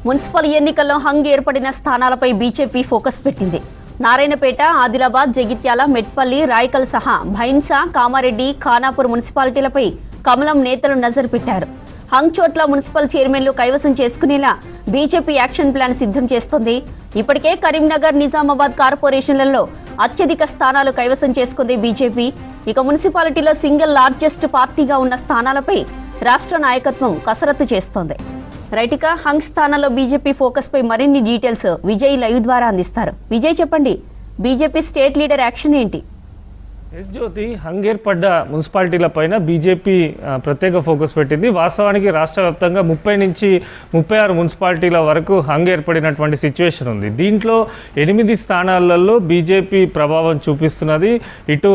Municipal ఎన్నికల్లో hung ఏర్పడిన స్థానాలపై BJP focus పెట్టింది. నారాయణపేట, ఆదిలాబాద్, జగిత్యాల, మెట్పల్లి, రాయకల్ సహా భైన్సా, కామారెడ్డి, ఖానాపూర్ మున్సిపాలిటీలపై కమలం నేతలు నజరు పెట్టారు. హంగ్ చోట్ల మున్సిపల్ చైర్మన్లు కైవసం చేసుకునేలా బీజేపీ యాక్షన్ ప్లాన్ సిద్ధం చేస్తోంది. ఇప్పటికే కరీంనగర్, నిజామాబాద్ కార్పొరేషన్లలో అత్యధిక స్థానాలు కైవసం చేసుకుంది బీజేపీ. ఇక మున్సిపాలిటీలో సింగిల్ లార్జెస్ట్ పార్టీగా ఉన్న స్థానాలపై రాష్ట్ర నాయకత్వం కసరత్తు చేస్తోంది. రైట్గా హంగ్ స్థానంలో బీజేపీ ఫోకస్ పై మరిన్ని డీటెయిల్స్ విజయ్ లైవ్ ద్వారా అందిస్తారు. విజయ్ చెప్పండి, బీజేపీ స్టేట్ లీడర్ యాక్షన్ ఏంటి? ఎస్ జ్యోతి, హంగ్ ఏర్పడ్డ మున్సిపాలిటీల పైన బీజేపీ ప్రత్యేక ఫోకస్ పెట్టింది. వాస్తవానికి రాష్ట్ర వ్యాప్తంగా 30 నుంచి 36 మున్సిపాలిటీల వరకు హంగ్ ఏర్పడినటువంటి సిచ్యువేషన్ ఉంది. దీంట్లో 8 స్థానాలలో బీజేపీ ప్రభావం చూపిస్తున్నది. ఇటు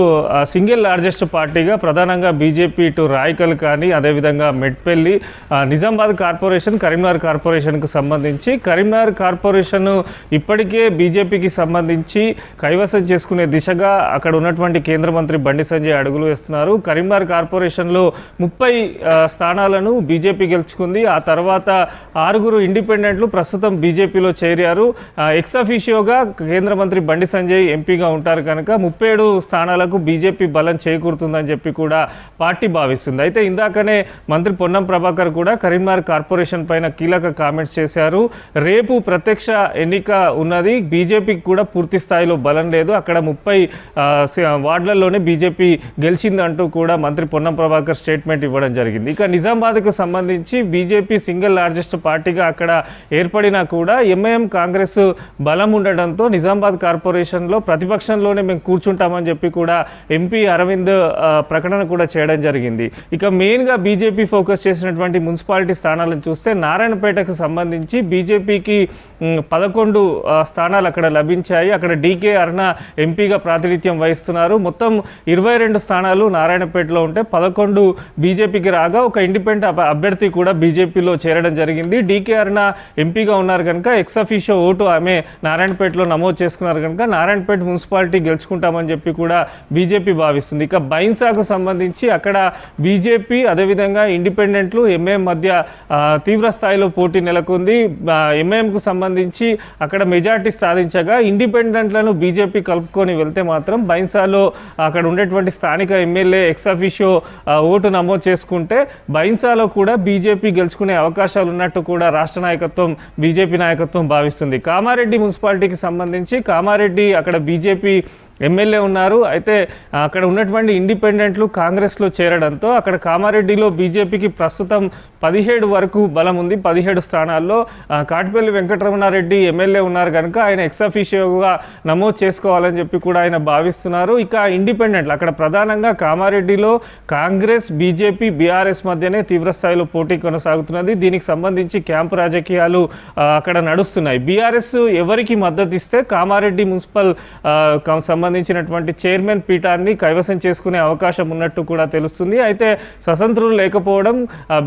సింగిల్ లార్జెస్ట్ పార్టీగా ప్రధానంగా బీజేపీ ఇటు రాయకల్ కానీ, అదేవిధంగా మెట్పల్లి, నిజామాబాద్ కార్పొరేషన్, కరీంనగర్ కార్పొరేషన్కు సంబంధించి కరీంనగర్ కార్పొరేషన్ ఇప్పటికే బీజేపీకి సంబంధించి కైవసం చేసుకునే దిశగా అక్కడ ఉన్నటువంటి కేంద్ర మంత్రి బండి సంజయ్ అడుగులు వేస్తున్నారు. కరీంనగర్ కార్పొరేషన్లో 30 స్థానాలను బీజేపీ గెలుచుకుంది. ఆ తర్వాత 6 ఇండిపెండెంట్లు ప్రస్తుతం బీజేపీలో చేరారు. ఎక్స్ అఫీషియోగా కేంద్ర మంత్రి బండి సంజయ్ ఎంపీగా ఉంటారు కనుక 37 స్థానాలకు బీజేపీ బలం చేకూరుతుందని చెప్పి కూడా పార్టీ భావిస్తుంది. అయితే ఇందాకనే మంత్రి పొన్నం ప్రభాకర్ కూడా కరీంనగర్ కార్పొరేషన్ పైన కీలక కామెంట్స్ చేశారు. రేపు ప్రత్యక్ష ఎన్నిక ఉన్నది, బీజేపీకి కూడా పూర్తి స్థాయిలో బలం లేదు, అక్కడ 30 వార్డులలోనే బీజేపీ గెలిచిందంటూ కూడా మంత్రి పొన్నం ప్రభాకర్ స్టేట్మెంట్ ఇవ్వడం జరిగింది. ఇక నిజామాబాద్కు సంబంధించి బీజేపీ సింగిల్ లార్జెస్ట్ పార్టీగా అక్కడ ఏర్పడినా కూడా ఎంఐఎం కాంగ్రెస్ బలం ఉండడంతో నిజామాబాద్ కార్పొరేషన్లో ప్రతిపక్షంలోనే మేము కూర్చుంటామని చెప్పి కూడా ఎంపీ అరవింద్ ప్రకటన కూడా చేయడం జరిగింది. ఇక మెయిన్గా బీజేపీ ఫోకస్ చేసినటువంటి మున్సిపాలిటీ స్థానాలను చూస్తే నారాయణపేటకు సంబంధించి బీజేపీకి 11 స్థానాలు అక్కడ లభించాయి. అక్కడ డీకే అరుణ ఎంపీగా ప్రాతినిధ్యం వహిస్తున్నారు. మొత్తం 22 స్థానాలు నారాయణపేటలో ఉంటే 11 బీజేపీకి రాగా ఒక ఇండిపెండెంట్ అభ్యర్థి కూడా బీజేపీలో చేరడం జరిగింది. డీకే అరుణ ఎంపీగా ఉన్నారు కనుక ఎక్స్ అఫీషియో ఓటు ఆమె నారాయణపేటలో నమోదు చేసుకున్నారు కనుక నారాయణపేట మున్సిపాలిటీ గెలుచుకుంటామని చెప్పి కూడా బీజేపీ భావిస్తుంది. ఇక బైన్సాకు సంబంధించి అక్కడ బీజేపీ అదేవిధంగా ఇండిపెండెంట్లు ఎంఐఎం మధ్య తీవ్ర స్థాయిలో పోటీ నెలకొంది. ఎంఐఎంకు సంబంధించి అక్కడ మెజార్టీ సాధించగా ఇండిపెండెంట్లను బీజేపీ కలుపుకొని వెళ్తే మాత్రం బైన్సాలో అక్కడ ఉండేటువంటి స్థానిక ఎమ్మెల్యే ఎక్స్ అఫీషియో ఓటు నమోదు చేసుకుంటే బైన్సాలో కూడా బీజేపీ గెలుచుకునే అవకాశాలు ఉన్నట్టు కూడా రాష్ట్ర నాయకత్వం, బీజేపీ నాయకత్వం భావిస్తుంది. కామారెడ్డి మున్సిపాలిటీకి సంబంధించి కామారెడ్డి అక్కడ బీజేపీ ఎమ్మెల్యే ఉన్నారు. అయితే అక్కడ ఉన్నటువంటి ఇండిపెండెంట్లు కాంగ్రెస్లో చేరడంతో అక్కడ కామారెడ్డిలో బీజేపీకి ప్రస్తుతం 17 వరకు బలం ఉంది. 17 స్థానాల్లో కాటిపల్లి వెంకటరమణారెడ్డి ఎమ్మెల్యే ఉన్నారు కనుక ఆయన ఎక్స్ అఫీషియోగా నమోదు చేసుకోవాలని చెప్పి కూడా ఆయన భావిస్తున్నారు. ఇక ఇండిపెండెంట్లు అక్కడ ప్రధానంగా కామారెడ్డిలో కాంగ్రెస్, బీజేపీ, బీఆర్ఎస్ మధ్యనే తీవ్రస్థాయిలో పోటీ కొనసాగుతున్నది. దీనికి సంబంధించి క్యాంపు రాజకీయాలు అక్కడ నడుస్తున్నాయి. బీఆర్ఎస్ ఎవరికి మద్దతు ఇస్తే కామారెడ్డి మున్సిపల్ సంబంధించినటువంటి చైర్మన్ పీఠాన్ని కైవసం చేసుకునే అవకాశం ఉన్నట్టు కూడా తెలుస్తుంది. అయితే స్వతంత్రులు లేకపోవడం,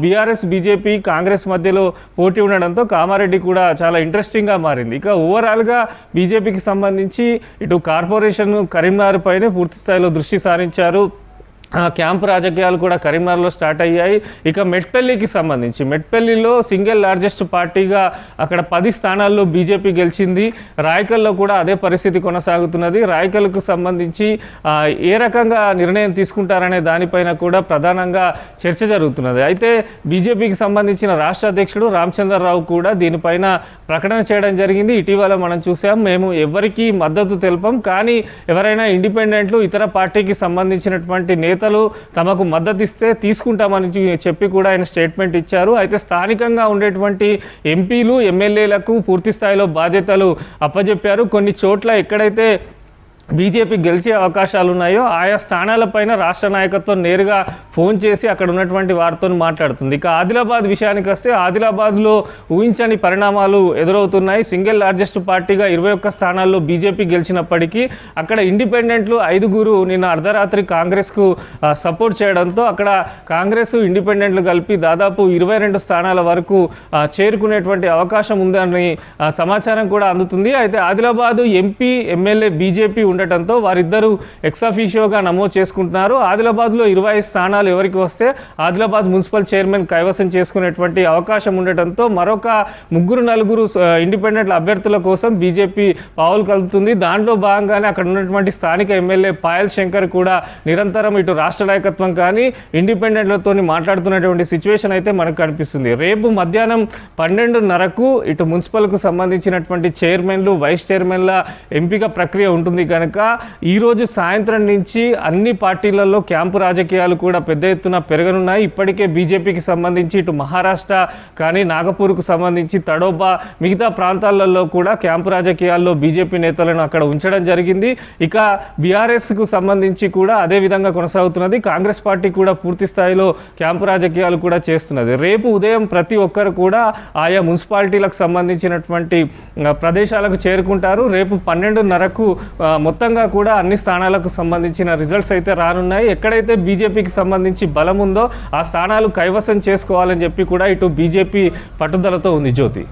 బీఆర్ఎస్, బీజేపీ, కాంగ్రెస్ మధ్యలో పోటీ ఉండడంతో కామారెడ్డి కూడా చాలా ఇంట్రెస్టింగ్గా మారింది. ఇక ఓవరాల్గా బీజేపీకి సంబంధించి ఇటు కార్పొరేషన్ కరీంనగర్ పైనే పూర్తి స్థాయిలో దృష్టి సారించారు. క్యాంపు రాజకీయాలు కూడా కరీంనగర్లో స్టార్ట్ అయ్యాయి. ఇక మెట్పల్లికి సంబంధించి మెట్పల్లిలో సింగిల్ లార్జెస్ట్ పార్టీగా అక్కడ 10 స్థానాల్లో బీజేపీ గెలిచింది. రాయకల్లో కూడా అదే పరిస్థితి కొనసాగుతున్నది. రాయకల్కు సంబంధించి ఏ రకంగా నిర్ణయం తీసుకుంటారనే దానిపైన కూడా ప్రధానంగా చర్చ జరుగుతున్నది. అయితే బీజేపీకి సంబంధించిన రాష్ట్ర అధ్యక్షుడు రామచంద్రరావు కూడా దీనిపైన ప్రకటన చేయడం జరిగింది. ఇటీవల మనం చూసాం, మేము ఎవరికి మద్దతు తెలిపాం, కానీ ఎవరైనా ఇండిపెండెంట్లు ఇతర పార్టీకి సంబంధించినటువంటి నేతలు తమకు మద్దతు ఇస్తే తీసుకుంటామని చెప్పి కూడా ఆయన స్టేట్మెంట్ ఇచ్చారు. అయితే స్థానికంగా ఉండేటువంటి ఎంపీలు, ఎమ్మెల్యేలకు పూర్తి స్థాయిలో బాధ్యతలు అప్పజెప్పారు. కొన్ని చోట్ల ఎక్కడైతే బీజేపీ గెలిచే అవకాశాలు ఉన్నాయో ఆయా స్థానాలపైన రాష్ట్ర నాయకత్వం నేరుగా ఫోన్ చేసి అక్కడ ఉన్నటువంటి వారితో మాట్లాడుతుంది. ఇక ఆదిలాబాద్ విషయానికి వస్తే ఆదిలాబాద్లో ఊహించని పరిణామాలు ఎదురవుతున్నాయి. సింగిల్ లార్జెస్ట్ పార్టీగా 21 స్థానాల్లో బీజేపీ గెలిచినప్పటికీ అక్కడ ఇండిపెండెంట్లు 5 నిన్న అర్ధరాత్రి కాంగ్రెస్కు సపోర్ట్ చేయడంతో అక్కడ కాంగ్రెస్, ఇండిపెండెంట్లు కలిపి దాదాపు 22 స్థానాల వరకు చేరుకునేటువంటి అవకాశం ఉందని సమాచారం కూడా అందుతుంది. అయితే ఆదిలాబాద్ ఎంపీ, ఎమ్మెల్యే బీజేపీ ఉండటంతో వారిద్దరూ ఎక్సాఫిషియోగా నమోదు చేసుకుంటున్నారు. ఆదిలాబాద్లో 25 స్థానాలు ఎవరికి వస్తే ఆదిలాబాద్ మున్సిపల్ చైర్మన్ కైవసం చేసుకునేటువంటి అవకాశం ఉండటంతో మరొక 3-4 ఇండిపెండెంట్ అభ్యర్థుల కోసం బీజేపీ పావులు కలుపుతుంది. దాంట్లో భాగంగానే అక్కడ ఉన్నటువంటి స్థానిక ఎమ్మెల్యే పాయల్ శంకర్ కూడా నిరంతరం ఇటు రాష్ట్ర నాయకత్వం కానీ ఇండిపెండెంట్లతో మాట్లాడుతున్నటువంటి సిచ్యువేషన్ అయితే మనకు కనిపిస్తుంది. రేపు మధ్యాహ్నం 12:30కు ఇటు మున్సిపల్కు సంబంధించినటువంటి చైర్మన్లు వైస్ చైర్మన్ల ఎంపిక ప్రక్రియ ఉంటుంది కనుక ఈరోజు సాయంత్రం నుంచి అన్ని పార్టీలలో క్యాంపు రాజకీయాలు కూడా పెద్ద ఎత్తున పెరగనున్నాయి. ఇప్పటికే బీజేపీకి సంబంధించి ఇటు మహారాష్ట్ర కానీ నాగపూర్కు సంబంధించి తడోబా మిగతా ప్రాంతాలలో కూడా క్యాంపు రాజకీయాల్లో బీజేపీ నేతలను అక్కడ ఉంచడం జరిగింది. ఇక బీఆర్ఎస్కు సంబంధించి కూడా అదే విధంగా కొనసాగుతున్నది. కాంగ్రెస్ పార్టీ కూడా పూర్తి స్థాయిలో క్యాంపు రాజకీయాలు కూడా చేస్తున్నది. రేపు ఉదయం ప్రతి ఒక్కరు కూడా ఆయా మున్సిపాలిటీలకు సంబంధించినటువంటి ప్రదేశాలకు చేరుకుంటారు. రేపు 12:30కు మొత్తంగా కూడా అన్ని స్థానాలకు సంబంధించిన రిజల్ట్స్ అయితే రానున్నాయి. ఎక్కడైతే బీజేపీకి సంబంధించి బలం ఉందో ఆ స్థానాలు కైవసం చేసుకోవాలని చెప్పి కూడా ఇటు బీజేపీ పట్టుదలతో ఉంది. జ్యోతి.